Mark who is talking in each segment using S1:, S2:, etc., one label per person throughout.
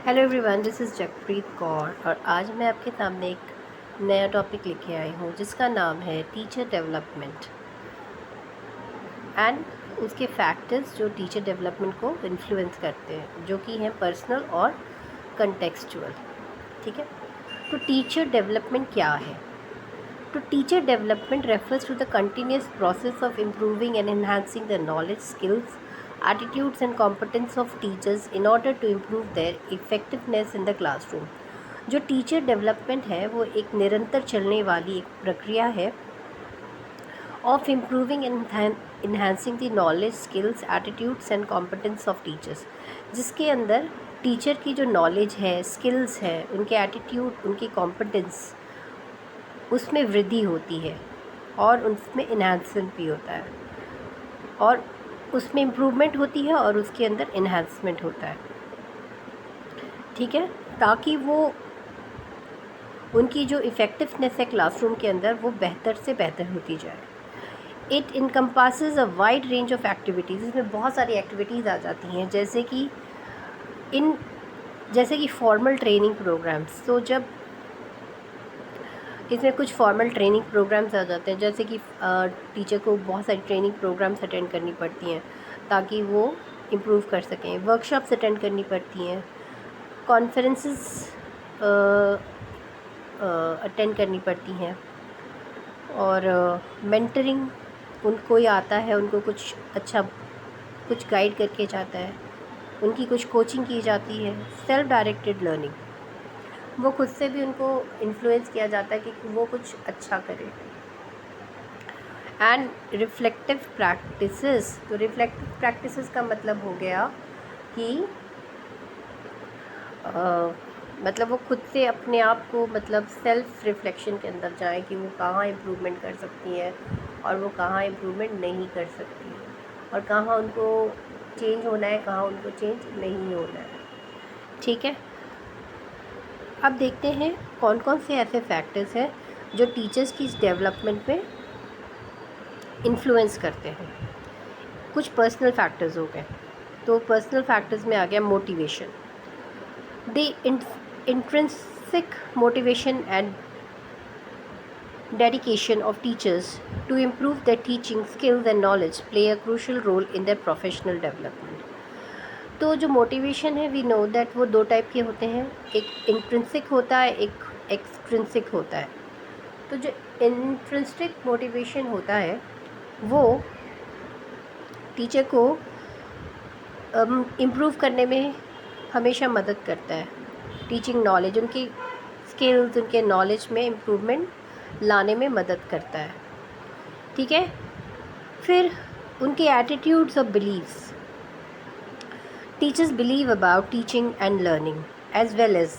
S1: Hello everyone, this is Jagpreet Kaur और आज मैं आपके सामने एक नया टॉपिक लेके आई हूँ जिसका नाम है टीचर डेवलपमेंट एंड उसके फैक्टर्स जो टीचर डेवलपमेंट को इन्फ्लुएंस करते हैं, जो कि हैं पर्सनल और कंटेक्सचुअल। ठीक है, तो टीचर डेवलपमेंट क्या है? तो teacher development refers to the continuous process of improving and enhancing the knowledge, skills, attitudes and competence of teachers in order to improve their effectiveness in the classroom। जो teacher development है वो एक निरंतर चलने वाली एक प्रक्रिया है of improving and enhancing the knowledge, skills, attitudes and competence of teachers, जिसके अंदर टीचर की जो नॉलेज है, स्किल्स है, उनके एटीट्यूड, उनकी कॉम्पिटेंस, उसमें वृद्धि होती है और उसमें इन्हांसमेंट भी होता है और उसमें इम्प्रूवमेंट होती है और उसके अंदर इन्हांसमेंट होता है। ठीक है, ताकि वो उनकी जो इफ़ेक्टिवनेस है क्लासरूम के अंदर वो बेहतर से बेहतर होती जाए। It encompasses a wide range of activities. इसमें बहुत सारी एक्टिविटीज़ आ जाती हैं, जैसे कि फॉर्मल ट्रेनिंग प्रोग्राम्स। तो जब इसमें कुछ फॉर्मल ट्रेनिंग प्रोग्राम्स आ जाते हैं, जैसे कि टीचर को बहुत सारी ट्रेनिंग प्रोग्राम्स अटेंड करनी पड़ती हैं ताकि वो इम्प्रूव कर सकें, वर्कशॉप्स अटेंड करनी पड़ती हैं, कॉन्फ्रेंसेस अटेंड करनी पड़ती हैं और मेंटरिंग, उनको ही आता है, उनको कुछ गाइड करके जाता है, उनकी कुछ कोचिंग की जाती है। सेल्फ डायरेक्टेड लर्निंग, वो खुद से भी उनको इन्फ्लुएंस किया जाता है कि वो कुछ अच्छा करे। एंड रिफ्लेक्टिव प्रैक्टिसेस, तो रिफ्लेक्टिव प्रैक्टिसेस का मतलब हो गया कि मतलब वो खुद से अपने आप को मतलब सेल्फ रिफ्लेक्शन के अंदर जाएं कि वो कहाँ इम्प्रूवमेंट कर सकती हैं और वो कहाँ इम्प्रूवमेंट नहीं कर सकती और कहाँ उनको चेंज होना है, कहाँ उनको चेंज नहीं होना है। ठीक है, अब देखते हैं कौन कौन से ऐसे फैक्टर्स हैं जो टीचर्स की डेवलपमेंट में इन्फ्लुएंस करते हैं। कुछ पर्सनल फैक्टर्स हो गए, तो पर्सनल फैक्टर्स में आ गया motivation. The intrinsic motivation and dedication of teachers to improve their teaching skills and knowledge play a crucial role in their professional development। तो जो मोटिवेशन है, वी नो दैट वो दो टाइप के होते हैं, एक इंट्रिंसिक होता है, एक एक्सट्रिंसिक होता है। तो जो इंट्रिंसिक मोटिवेशन होता है वो टीचर को इम्प्रूव करने में हमेशा मदद करता है। टीचिंग नॉलेज, उनकी स्किल्स, उनके नॉलेज में इम्प्रूवमेंट लाने में मदद करता है। ठीक है, फिर उनके एटीट्यूड्स और beliefs. Teachers believe about teaching and learning as well as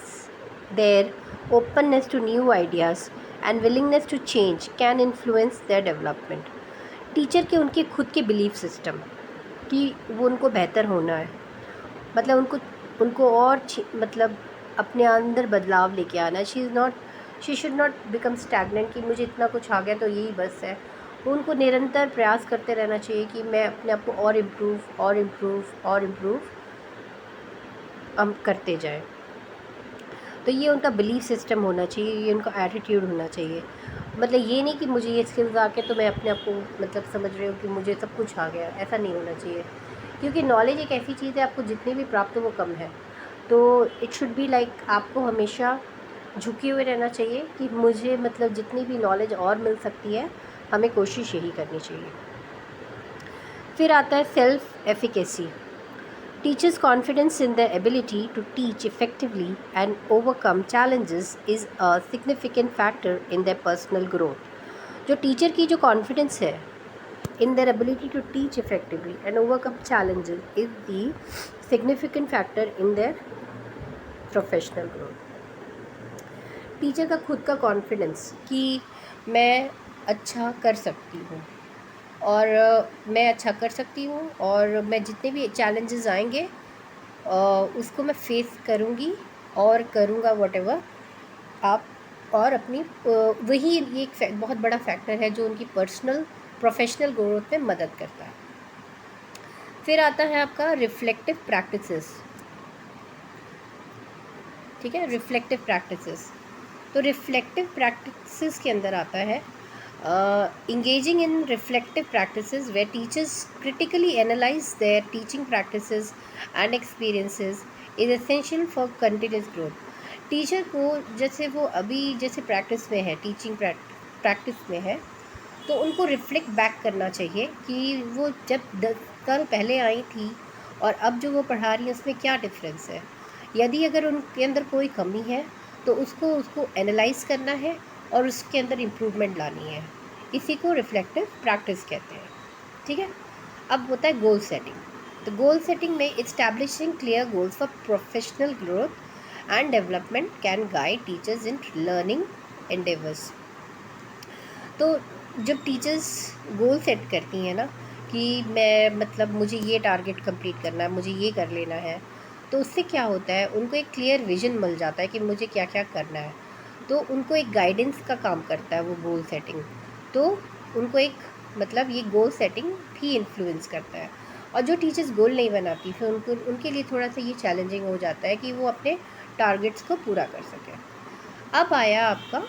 S1: their openness to new ideas and willingness to change can influence their development. Teacher के उनके खुद के बिलीफ सिस्टम कि वो उनको बेहतर होना है, मतलब उनको और मतलब अपने अंदर बदलाव लेके आना है। She should not become stagnant कि मुझे इतना कुछ आ गया तो यही बस है। उनको निरंतर प्रयास करते रहना चाहिए कि मैं अपने आप को और इम्प्रूव हम करते जाएं। तो ये उनका बिलीफ सिस्टम होना चाहिए, ये उनका एटीट्यूड होना चाहिए। मतलब ये नहीं कि मुझे ये स्किल्स आके तो मैं अपने आप को मतलब समझ रही हूँ कि मुझे सब कुछ आ गया, ऐसा नहीं होना चाहिए। क्योंकि नॉलेज एक ऐसी चीज़ है, आपको जितनी भी प्राप्त हो वो कम है। तो इट शुड बी लाइक आपको हमेशा झुके हुए रहना चाहिए कि मुझे मतलब जितनी भी नॉलेज और मिल सकती है, हमें कोशिश यही करनी चाहिए। फिर आता है self efficacy. Teachers' confidence in their ability to teach effectively and overcome challenges is a significant factor in their personal growth। जो टीचर की जो कॉन्फिडेंस है in their ability to teach effectively and overcome challenges is the significant factor in their professional growth। Teacher का खुद का confidence कि मैं अच्छा कर सकती हूँ और मैं अच्छा कर सकती हूँ और मैं जितने भी चैलेंजेस आएंगे उसको मैं फेस करूँगी और करूँगा व्हाटएवर आप। और अपनी वही ये एक बहुत बड़ा फैक्टर है जो उनकी प्रोफेशनल ग्रोथ में मदद करता है। फिर आता है आपका रिफ्लेक्टिव प्रैक्टिसेस। ठीक है, रिफ्लेक्टिव प्रैक्टिसेस। तो रिफ्लेक्टिव प्रैक्टिसेस के अंदर आता है engaging in reflective practices where teachers critically analyze their teaching practices and experiences is essential for continuous growth। Teacher को जैसे वो अभी जैसे प्रैक्टिस में है, टीचिंग प्रैक्टिस में है, तो उनको रिफ्लेक्ट बैक करना चाहिए कि वो जब 10 साल पहले आई थी और अब जो वो पढ़ा रही है उसमें क्या डिफरेंस है। यदि अगर उनके अंदर कोई कमी है तो उसको उसको एनालाइज करना है और उसके अंदर इम्प्रूवमेंट लानी है। इसी को रिफ्लेक्टिव प्रैक्टिस कहते हैं। ठीक है, अब होता है गोल सेटिंग। तो गोल सेटिंग में establishing clear goals for professional growth and development can guide teachers in learning endeavours. तो जब टीचर्स गोल सेट करती हैं ना कि मैं मतलब मुझे ये टारगेट कंप्लीट करना है, मुझे ये कर लेना है, तो उससे क्या होता है, उनको एक क्लियर विजन मिल जाता है कि मुझे क्या क्या करना है। तो उनको एक गाइडेंस का काम करता है वो गोल सेटिंग। तो उनको एक मतलब ये गोल सेटिंग भी इन्फ्लुएंस करता है। और जो टीचर्स गोल नहीं बनाती फिर उनके लिए थोड़ा सा ये चैलेंजिंग हो जाता है कि वो अपने टारगेट्स को पूरा कर सकें। अब आया आपका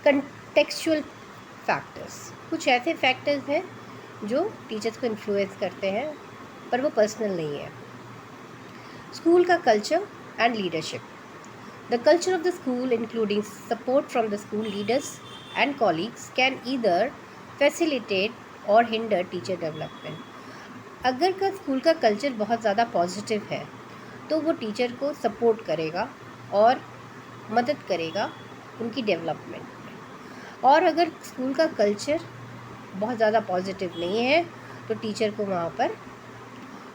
S1: कंटेक्चुअल फैक्टर्स। कुछ ऐसे फैक्टर्स हैं जो टीचर्स को इन्फ्लुएंस करते हैं पर वो पर्सनल नहीं है। स्कूल का culture and leadership. The culture of the school including support from the school leaders and colleagues can either facilitate और हिंडर टीचर डेवलपमेंट। अगर का स्कूल का कल्चर बहुत ज़्यादा पॉजिटिव है तो वो टीचर को सपोर्ट करेगा और मदद करेगा उनकी डेवलपमेंट में। और अगर स्कूल का कल्चर बहुत ज़्यादा पॉजिटिव नहीं है तो टीचर को वहाँ पर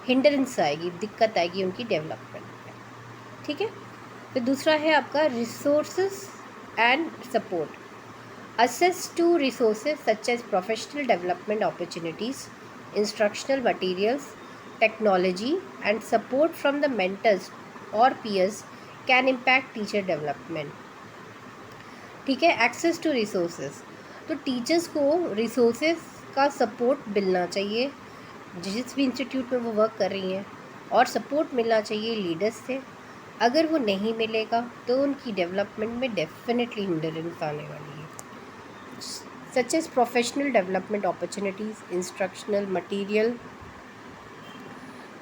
S1: हिंडरेंस आएगी, दिक्कत आएगी उनकी डेवलपमेंट में। ठीक है, फिर दूसरा है आपका resources and support. Access to resources such as professional development opportunities, instructional materials, technology and support from the mentors और peers can impact teacher development. ठीक है, एक्सेस टू रिसोर्सेज। तो टीचर्स को रिसोर्सेज का सपोर्ट मिलना चाहिए जिस भी इंस्टीट्यूट में वो वर्क कर रही हैं, और सपोर्ट मिलना चाहिए लीडर्स से। अगर वो नहीं मिलेगा तो उनकी डेवलपमेंट में डेफिनेटली हिंडरेंस आने वाली है। Such as professional development opportunities, instructional material,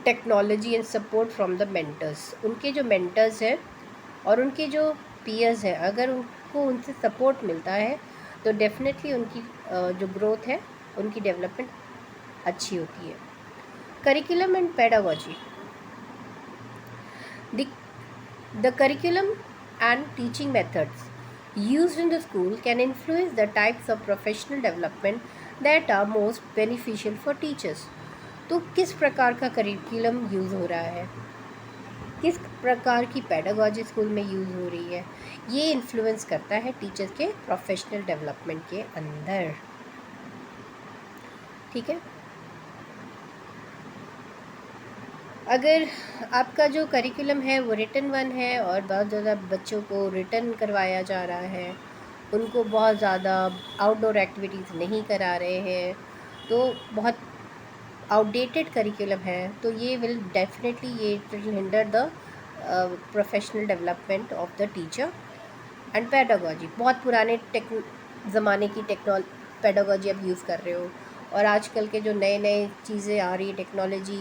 S1: technology and support from the mentors. उनके जो मेंटर्स हैं और उनके जो पीयर्स हैं, अगर उनको उनसे सपोर्ट मिलता है तो डेफिनेटली उनकी जो ग्रोथ है, उनकी डेवलपमेंट अच्छी होती है। Curriculum and pedagogy. The curriculum and teaching methods used in the school can influence the types of professional development that are most beneficial for teachers। तो किस प्रकार का करिकुलम यूज़ हो रहा है, किस प्रकार की पेडागोजी स्कूल में यूज़ हो रही है, ये इन्फ्लुएंस करता है टीचर्स के प्रोफेशनल डेवलपमेंट के अंदर। ठीक है, अगर आपका जो करिकुलम है वो रिटन वन है और बहुत ज़्यादा बच्चों को रिटन करवाया जा रहा है, उनको बहुत ज़्यादा आउटडोर एक्टिविटीज़ नहीं करा रहे हैं, तो बहुत आउटडेटेड करिकुलम है, तो ये विल डेफिनेटली ये will hinder the professional development of the teacher and pedagogy. बहुत पुराने ज़माने की पेडागोजी आप यूज़ कर रहे हो और आजकल के जो नए नए चीज़ें आ रही है टेक्नोलॉजी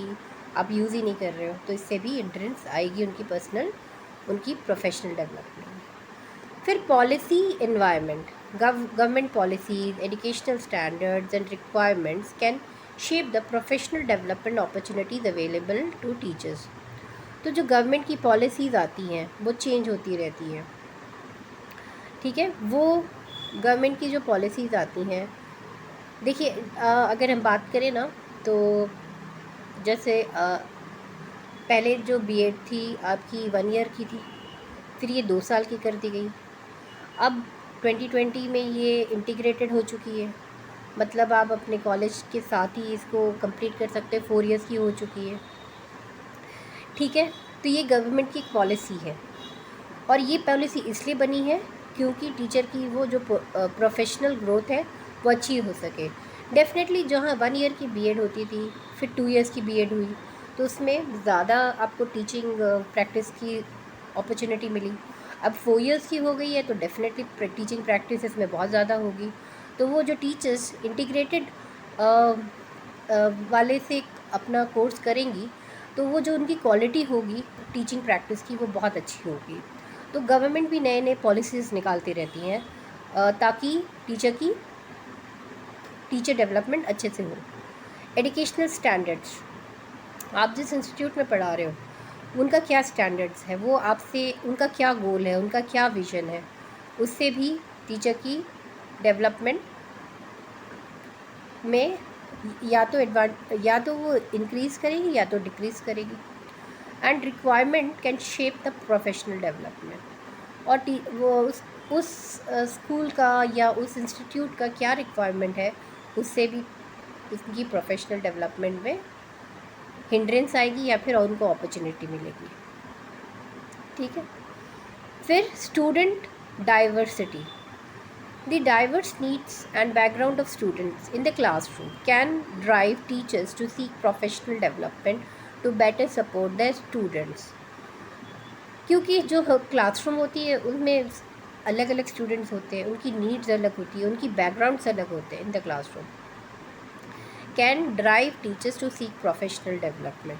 S1: आप यूज़ ही नहीं कर रहे हो, तो इससे भी हिंड्रेंस आएगी उनकी प्रोफेशनल डेवलपमेंट। फिर policy environment. Government policies, educational standards and requirements can shape the professional development opportunities available to teachers. तो जो गवर्नमेंट की पॉलिसीज़ आती हैं वो चेंज होती रहती हैं। ठीक है, वो गवर्नमेंट की जो पॉलिसीज़ आती हैं, देखिए अगर हम बात करें ना तो जैसे पहले जो बीएड थी आपकी 1 ईयर की थी, फिर ये 2 साल की कर दी गई। अब 2020 में ये इंटीग्रेटेड हो चुकी है, मतलब आप अपने कॉलेज के साथ ही इसको कंप्लीट कर सकते हैं, 4 ईयर्स की हो चुकी है। ठीक है, तो ये गवर्नमेंट की एक पॉलिसी है और ये पॉलिसी इसलिए बनी है क्योंकि टीचर की वो जो प्रोफेशनल ग्रोथ है वो अच्छी हो सके। डेफिनेटली जहाँ 1 ईयर की बीएड होती थी फिर 2 ईयर्स की बीएड हुई, तो उसमें ज़्यादा आपको टीचिंग प्रैक्टिस की अपॉर्चुनिटी मिली। अब 4 इयर्स की हो गई है तो डेफिनेटली टीचिंग प्रैक्टिस इसमें बहुत ज़्यादा होगी। तो वो जो टीचर्स इंटीग्रेटेड वाले से अपना कोर्स करेंगी तो वो जो उनकी क्वालिटी होगी टीचिंग प्रैक्टिस की वो बहुत अच्छी होगी। तो गवर्नमेंट भी नए नए पॉलिसीज़ निकालती रहती हैं ताकि टीचर डेवलपमेंट अच्छे से हो। एजुकेशनल स्टैंडर्ड्स, आप जिस इंस्टीट्यूट में पढ़ा रहे हो उनका क्या स्टैंडर्ड्स है, वो आपसे उनका क्या गोल है, उनका क्या विज़न है, उससे भी टीचर की डेवलपमेंट में या तो वो इंक्रीज़ करेगी या तो डिक्रीज़ करेगी। And requirement can shape the professional development. और वो उस स्कूल का या उस इंस्टीट्यूट का क्या रिक्वायरमेंट है उससे भी उसकी प्रोफेशनल डेवलपमेंट में हिंड्रेंस आएगी या फिर उनको अपॉर्चुनिटी मिलेगी। ठीक है। फिर student diversity, the diverse needs and background of students in the classroom can drive teachers to seek professional development to better support their students। क्योंकि जो क्लासरूम होती है उनमें अलग अलग स्टूडेंट्स होते हैं, उनकी नीड्स अलग होती है, उनकी बैकग्राउंड्स अलग होते हैं। In the classroom can drive teachers to seek professional development.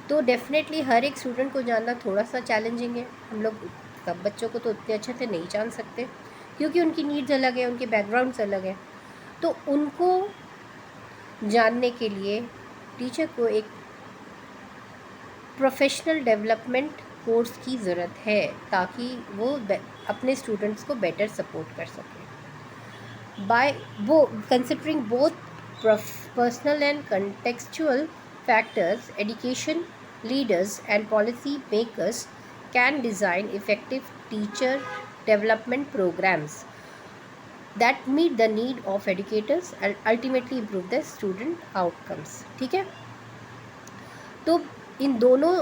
S1: तो डेफिनेटली हर एक स्टूडेंट को जानना थोड़ा सा चैलेंजिंग है। हम लोग सब बच्चों को तो उतने अच्छे से नहीं जान सकते क्योंकि उनकी नीड्स अलग है, उनके बैकग्राउंड्स अलग हैं। तो उनको जानने के लिए टीचर को एक प्रोफेशनल डेवलपमेंट कोर्स की ज़रूरत है ताकि वो अपने स्टूडेंट्स को बेटर सपोर्ट कर सकें। बाय वो considering both personal and contextual factors, education leaders and policy makers can design effective teacher development programs that meet the need of educators and ultimately improve the student outcomes। ठीक है। तो इन दोनों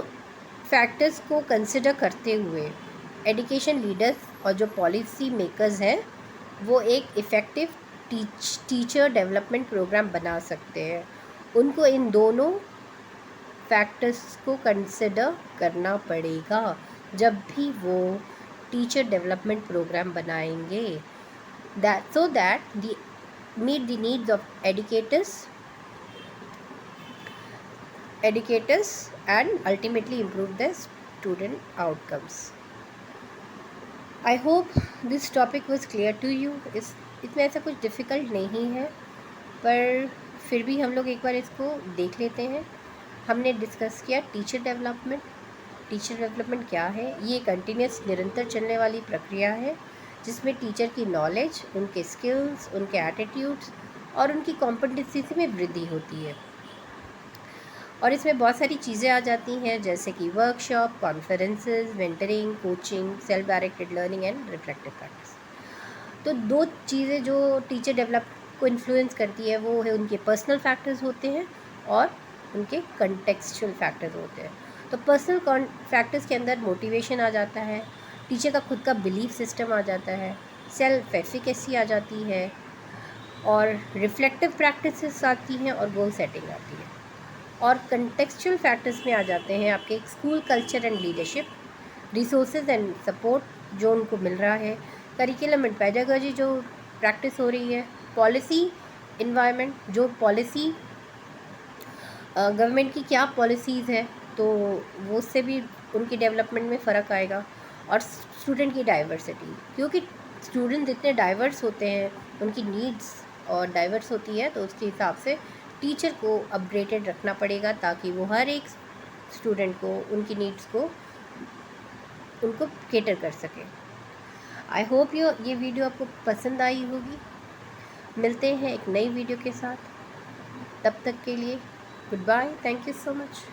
S1: factors को consider करते हुए education leaders और जो policy makers हैं वो एक इफ़ेक्टिव टीचर डेवलपमेंट प्रोग्राम बना सकते हैं। उनको इन दोनों फैक्टर्स को कंसिडर करना पड़ेगा जब भी वो टीचर डेवलपमेंट प्रोग्राम बनाएंगे, that so that the meet the needs of educators and ultimately improve the student outcomes। I hope this topic was clear to you। इसमें ऐसा कुछ डिफ़िकल्ट नहीं है, पर फिर भी हम लोग एक बार इसको देख लेते हैं। हमने डिस्कस किया टीचर डेवलपमेंट। टीचर डेवलपमेंट क्या है? ये कंटिन्यूस निरंतर चलने वाली प्रक्रिया है जिसमें टीचर की नॉलेज, उनके स्किल्स, उनके एटीट्यूड्स और उनकी कॉम्पिटेंसी में वृद्धि होती है। और इसमें बहुत सारी चीज़ें आ जाती हैं जैसे कि workshop, conferences, mentoring, coaching, self directed learning and reflective practice. तो 2 चीज़ें जो टीचर डेवलप को इन्फ्लुएंस करती है वो है उनके पर्सनल फैक्टर्स होते हैं और उनके कंटेक्सचुअल फैक्टर्स होते हैं। तो पर्सनल फैक्टर्स के अंदर मोटिवेशन आ जाता है, टीचर का खुद का बिलीफ सिस्टम आ जाता है, सेल्फ एफिकेसी आ जाती है और रिफ्लेक्टिव प्रैक्टिसेस आती हैं और गोल सेटिंग आती है। और कंटेक्सचुअल फैक्टर्स में आ जाते हैं आपके school culture and leadership, resources and support जो उनको मिल रहा है, करिकुलम एंड पेडागोजी जो प्रैक्टिस हो रही है, पॉलिसी इन्वायरमेंट जो पॉलिसी गवर्नमेंट की क्या पॉलिसीज़ है तो वो उससे भी उनकी डेवलपमेंट में फ़र्क आएगा। और स्टूडेंट की डाइवर्सिटी, क्योंकि स्टूडेंट इतने डाइवर्स होते हैं, उनकी नीड्स और डाइवर्स होती है, तो उसके हिसाब से टीचर को अपडेटेड रखना पड़ेगा ताकि वो हर एक स्टूडेंट को उनकी नीड्स को उनको केटर कर सके। आई होप ये वीडियो आपको पसंद आई होगी। मिलते हैं एक नई वीडियो के साथ, तब तक के लिए goodbye. Thank you so much.